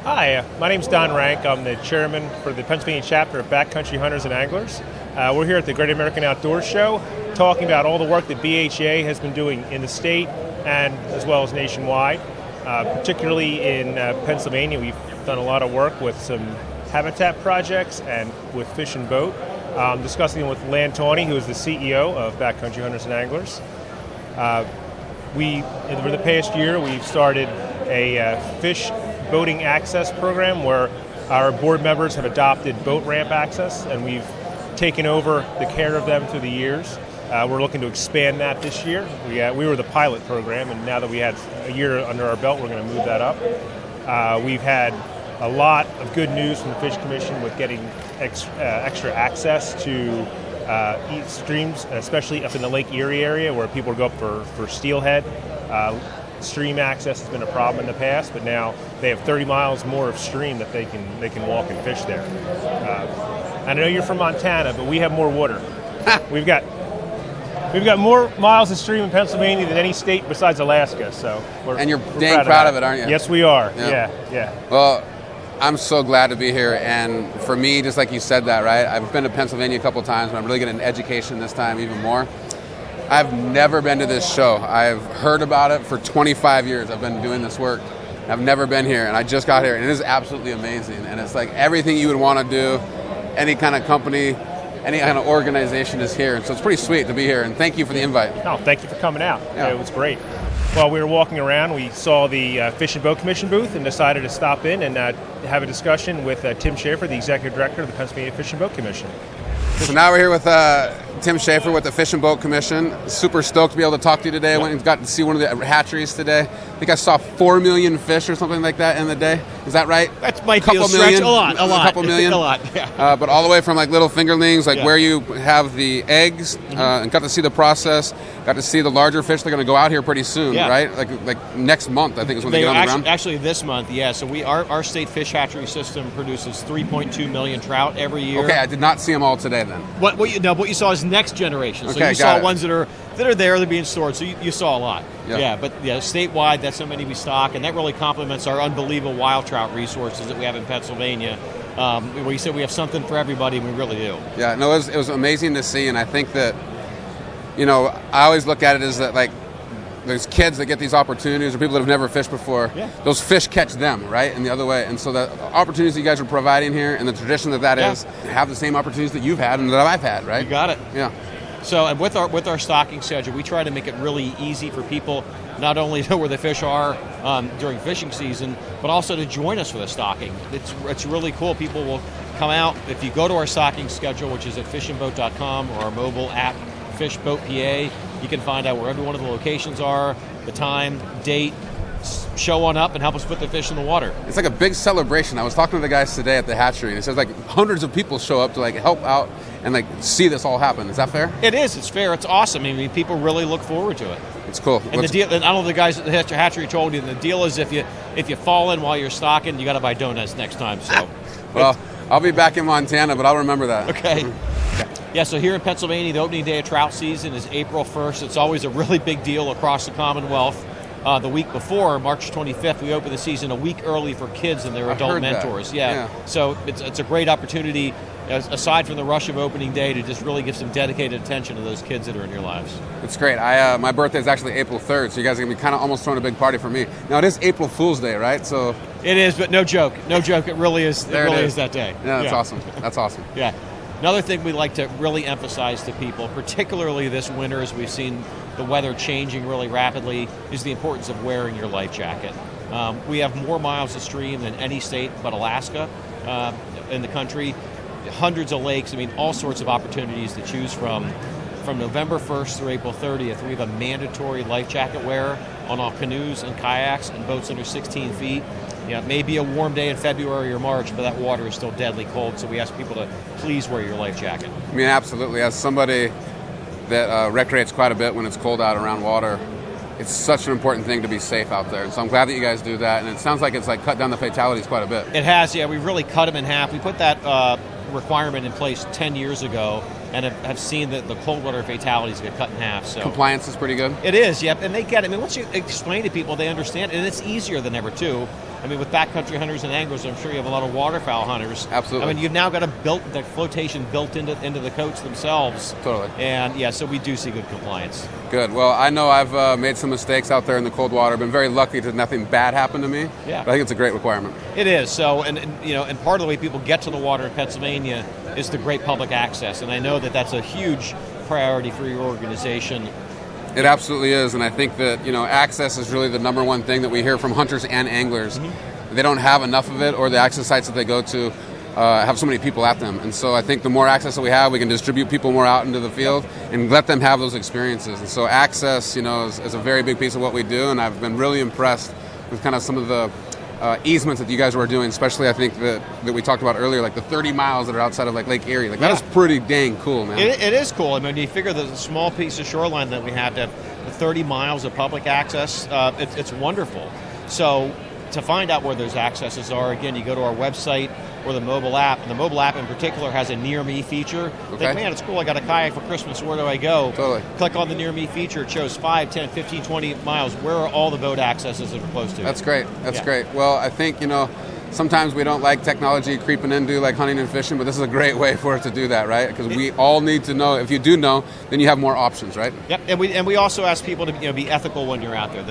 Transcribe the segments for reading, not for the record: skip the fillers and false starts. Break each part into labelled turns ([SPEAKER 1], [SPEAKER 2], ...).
[SPEAKER 1] Hi, my name's Don Rank. I'm the chairman for the Pennsylvania chapter of Backcountry Hunters Anglers. We're here at the Great American Outdoors Show talking about all the work that BHA has been doing in the state and as well as nationwide. Particularly in Pennsylvania, we've done a lot of work with some habitat projects and with Fish and Boat, discussing with Tawney, who is the CEO of Backcountry Hunters and Anglers. For the past year, we've started a fish boating access program where our board members have adopted boat ramp access, and we've taken over the care of them through the years. We're looking to expand that this year. We were the pilot program, and now that we had a year under our belt, we're going to move that up. We've had a lot of good news from the Fish Commission with getting extra access to streams, especially up in the Lake Erie area where people go up for steelhead. Stream access has been a problem in the past, but now they have 30 miles more of stream that they can walk and fish there. I know you're from Montana, but we have more water. We've got more miles of stream in Pennsylvania than any state besides Alaska. So we're
[SPEAKER 2] dang proud of it, aren't you?
[SPEAKER 1] Yes, we are. Yeah.
[SPEAKER 2] Well, I'm so glad to be here, and for me, just like you said that, right? I've been to Pennsylvania a couple times, but I'm really getting an education this time even more. I've never been to this show. I've heard about it for 25 years. I've been doing this work. I've never been here, and I just got here, and it is absolutely amazing. And it's like everything you would want to do, any kind of company, any kind of organization is here. And so it's pretty sweet to be here, and thank you for the invite.
[SPEAKER 1] No, thank you for coming out.
[SPEAKER 2] Yeah.
[SPEAKER 1] It was great. While we were walking around, we saw the Fish and Boat Commission booth and decided to stop in and have a discussion with Tim Schaefer, the Executive Director of the Pennsylvania Fish and Boat Commission.
[SPEAKER 2] So now we're here with Tim Schaefer with the Fish and Boat Commission. Super stoked to be able to talk to you today. I went and got to see one of the hatcheries today. I think I saw 4 million fish or something like that in the day. Is that right?
[SPEAKER 3] That might be a stretch. A lot.
[SPEAKER 2] A couple million?
[SPEAKER 3] A lot, yeah.
[SPEAKER 2] But all the way from like little fingerlings, like where you have the eggs, and got to see the process. Got to see the larger fish. They're going to go out here pretty soon, right? Like next month, I think is when they get on the ground.
[SPEAKER 3] Actually, this month, yeah. So our state fish hatchery system produces 3.2 million trout every year.
[SPEAKER 2] Okay, I did not see them all today then.
[SPEAKER 3] What you saw is next generation. So
[SPEAKER 2] Okay,
[SPEAKER 3] you saw ones that are there, they're being stored. So you saw a lot.
[SPEAKER 2] Yeah.
[SPEAKER 3] But statewide, that's how many we stock, and that really complements our unbelievable wild trout resources that we have in Pennsylvania. Where you said we have something for everybody, and we really do.
[SPEAKER 2] Yeah, no, it was amazing to see, and I think that, I always look at it as that, like, there's kids that get these opportunities, or people that have never fished before. Yeah. Those fish catch them, right, and the other way. And so the opportunities that you guys are providing here, and the tradition that is, have the same opportunities that you've had and that I've had, right?
[SPEAKER 3] You got it.
[SPEAKER 2] Yeah.
[SPEAKER 3] So, and with our stocking schedule, we try to make it really easy for people not only to know where the fish are during fishing season, but also to join us for the stocking. It's really cool. People will come out. If you go to our stocking schedule, which is at fishandboat.com, or our mobile app, FishBoatPA, you can find out where every one of the locations are, the time, date. Show on up and help us put the fish in the water.
[SPEAKER 2] It's like a big celebration. I was talking to the guys today at the hatchery, and it says like hundreds of people show up to like help out and like see this all happen. Is that fair?
[SPEAKER 3] It is. It's fair. It's awesome. I mean, people really look forward to it.
[SPEAKER 2] It's cool.
[SPEAKER 3] And the deal, and I don't know if the guys at the hatchery told you, the deal is if you fall in while you're stocking, you got to buy donuts next time. So,
[SPEAKER 2] well, I'll be back in Montana, but I'll remember that.
[SPEAKER 3] Okay. Yeah, so here in Pennsylvania, the opening day of trout season is April 1st. It's always a really big deal across the Commonwealth. The week before, March 25th, we open the season a week early for kids and their adult mentors. Yeah. So it's a great opportunity, aside from the rush of opening day, to just really give some dedicated attention to those kids that are in your lives.
[SPEAKER 2] It's great. My birthday is actually April 3rd, so you guys are going to be kind of almost throwing a big party for me. Now, it is April Fool's Day, right? So
[SPEAKER 3] it is, but no joke. No joke. It really is. It really is that day.
[SPEAKER 2] Yeah, that's awesome. That's awesome.
[SPEAKER 3] Yeah. Another thing we like to really emphasize to people, particularly this winter as we've seen the weather changing really rapidly, is the importance of wearing your life jacket. We have more miles of stream than any state but Alaska in the country. Hundreds of lakes, all sorts of opportunities to choose from. From November 1st through April 30th, we have a mandatory life jacket wear on all canoes and kayaks and boats under 16 feet. It may be a warm day in February or March, but that water is still deadly cold, so we ask people to please wear your life jacket.
[SPEAKER 2] Absolutely. As somebody that recreates quite a bit when it's cold out around water, it's such an important thing to be safe out there. So I'm glad that you guys do that, and it sounds like it's like cut down the fatalities quite a bit.
[SPEAKER 3] It has, yeah. We've really cut them in half. We put that requirement in place 10 years ago, and have seen that the cold water fatalities get cut in half. So
[SPEAKER 2] compliance is pretty good.
[SPEAKER 3] It is, yep. And they get it. Once you explain to people, they understand, and it's easier than ever too. I mean, with Backcountry Hunters and Anglers, I'm sure you have a lot of waterfowl hunters.
[SPEAKER 2] Absolutely.
[SPEAKER 3] I mean, you've now got the flotation built into the coats themselves.
[SPEAKER 2] Totally.
[SPEAKER 3] And yeah, so we do see good compliance.
[SPEAKER 2] Good. Well, I know I've made some mistakes out there in the cold water. Been very lucky that nothing bad happened to me.
[SPEAKER 3] Yeah.
[SPEAKER 2] But I think it's a great requirement.
[SPEAKER 3] It is. So, and part of the way people get to the water in Pennsylvania is the great public access. And I know that that's a huge priority for your organization.
[SPEAKER 2] It absolutely is, and I think that access is really the number one thing that we hear from hunters and anglers. They don't have enough of it, or the access sites that they go to have so many people at them. And so I think the more access that we have, we can distribute people more out into the field and let them have those experiences. And so access, is a very big piece of what we do, and I've been really impressed with kind of some of the easements that you guys were doing, especially I think that we talked about earlier, like the 30 miles that are outside of like Lake Erie. Like that is pretty dang cool, man.
[SPEAKER 3] It is cool. I mean, you figure the small piece of shoreline that we have to have 30 miles of public access, it's wonderful. So to find out where those accesses are, again, you go to our website or the mobile app, and the mobile app in particular has a Near Me feature.
[SPEAKER 2] Okay.
[SPEAKER 3] Think, man, it's cool, I got a kayak for Christmas, where do I go?
[SPEAKER 2] Totally.
[SPEAKER 3] Click on the Near Me feature, it shows 5, 10, 15, 20 miles. Where are all the boat accesses that are close to you?
[SPEAKER 2] That's great. That's great. Well, I think, sometimes we don't like technology creeping into like hunting and fishing, but this is a great way for it to do that, right? Because we all need to know. If you do know, then you have more options, right?
[SPEAKER 3] Yep, and we also ask people to be ethical when you're out there.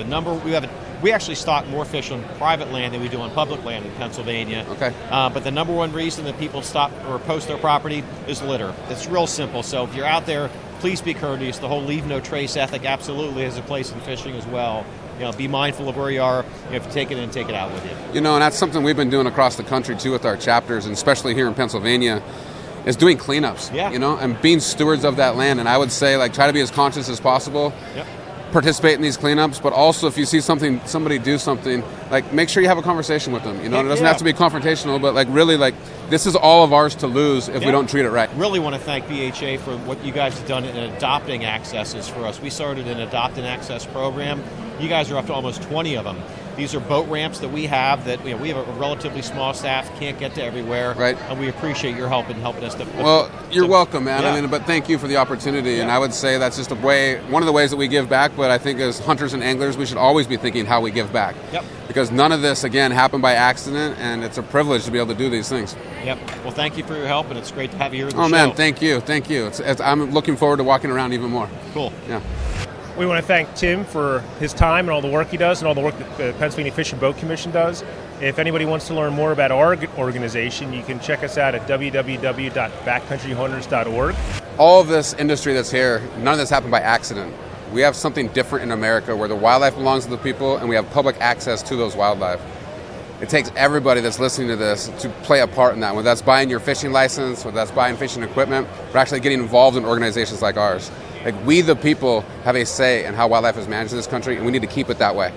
[SPEAKER 3] We actually stock more fish on private land than we do on public land in Pennsylvania.
[SPEAKER 2] Okay.
[SPEAKER 3] But the number one reason that people stop or post their property is litter. It's real simple. So if you're out there, please be courteous. The whole leave no trace ethic absolutely has a place in fishing as well. Be mindful of where you are. If you take it in, take it out with you.
[SPEAKER 2] And that's something we've been doing across the country too with our chapters, and especially here in Pennsylvania, is doing cleanups.
[SPEAKER 3] Yeah.
[SPEAKER 2] And being stewards of that land. And I would say, try to be as conscious as possible.
[SPEAKER 3] Yep.
[SPEAKER 2] Participate in these cleanups, but also if you see somebody do something, make sure you have a conversation with them. It doesn't have to be confrontational, but really this is all of ours to lose if we don't treat it right.
[SPEAKER 3] Really want to thank BHA for what you guys have done in adopting accesses for us. We started an Adopt and Access program. You guys are up to almost 20 of them. These are boat ramps that we have that we have a relatively small staff, can't get to everywhere.
[SPEAKER 2] Right.
[SPEAKER 3] And we appreciate your help in helping us to...
[SPEAKER 2] Well, you're welcome, man.
[SPEAKER 3] Yeah.
[SPEAKER 2] But thank you for the opportunity. And I would say that's just one of the ways that we give back, but I think as hunters and anglers, we should always be thinking how we give back.
[SPEAKER 3] Yep.
[SPEAKER 2] Because none of this, again, happened by accident, and it's a privilege to be able to do these things.
[SPEAKER 3] Yep. Well, thank you for your help, and it's great to have you here at the show.
[SPEAKER 2] Oh, man, thank you. I'm looking forward to walking around even more.
[SPEAKER 3] Cool.
[SPEAKER 2] Yeah.
[SPEAKER 1] We want to thank Tim for his time and all the work he does and all the work that the Pennsylvania Fish and Boat Commission does. If anybody wants to learn more about our organization, you can check us out at www.backcountryhunters.org.
[SPEAKER 2] All of this industry that's here, none of this happened by accident. We have something different in America where the wildlife belongs to the people and we have public access to those wildlife. It takes everybody that's listening to this to play a part in that. Whether that's buying your fishing license, whether that's buying fishing equipment, or actually getting involved in organizations like ours. We, the people, have a say in how wildlife is managed in this country, and we need to keep it that way.